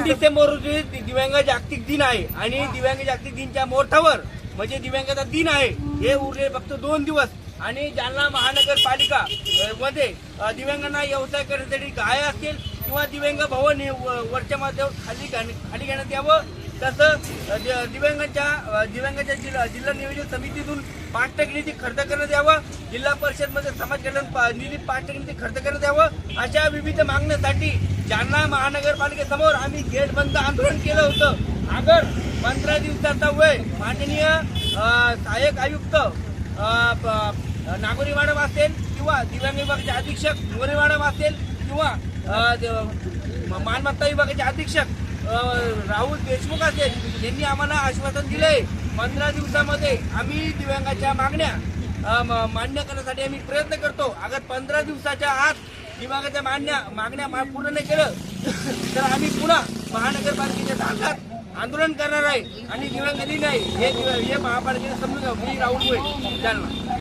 डिसेंबर रोजी दिव्यांग जागतिक दिन आहे आणि दिव्यांग जागतिक दिनच्या मोर्चावर म्हणजे दिव्यांगाचा दिन आहे हे उरले फक्त 2 दिवस आणि जालना महानगरपालिका मध्ये दिव्यांगांना व्यवसाय करण्यासाठी गाय असतील किंवा दिव्यांग भवन वरच्या माध्यमावर खाली घेण्यात यावं तसं दिव्यांगाच्या जिल्हा नियोजन समितीतून 5% निधी खर्च करण्यात यावं जिल्हा परिषद मध्ये समाज कल्याण निधी 5% निधी खर्च करण्यात यावं अशा विविध मागण्यांसाठी जालना महानगरपालिकेसमोर आम्ही गेट बंद आंदोलन केलं होतं। अगर 15 दिवसाचा वेळ माननीय सहाय्यक आयुक्त नागोरी मॅडम असेल किंवा दिव्यांग विभागाचे अधीक्षक मोरे मॅडम असेल किंवा मालमत्ता विभागाचे अधीक्षक राहुल देशमुख असेल यांनी आम्हाला आश्वासन दिले 15 दिवसामध्ये आम्ही दिव्यांगाच्या मागण्या मान्य करण्यासाठी आम्ही प्रयत्न करतो। अगर 15 दिवसाच्या आत दिव्यांगाच्या मागण्या पूर्ण नाही केलं तर आम्ही पुन्हा महानगरपालिकेच्या दालनात आंदोलन करणार आहे आणि दिव्यांग दिन आहे हे महापालिकेने समजून घ्या। मी राहुल जालना।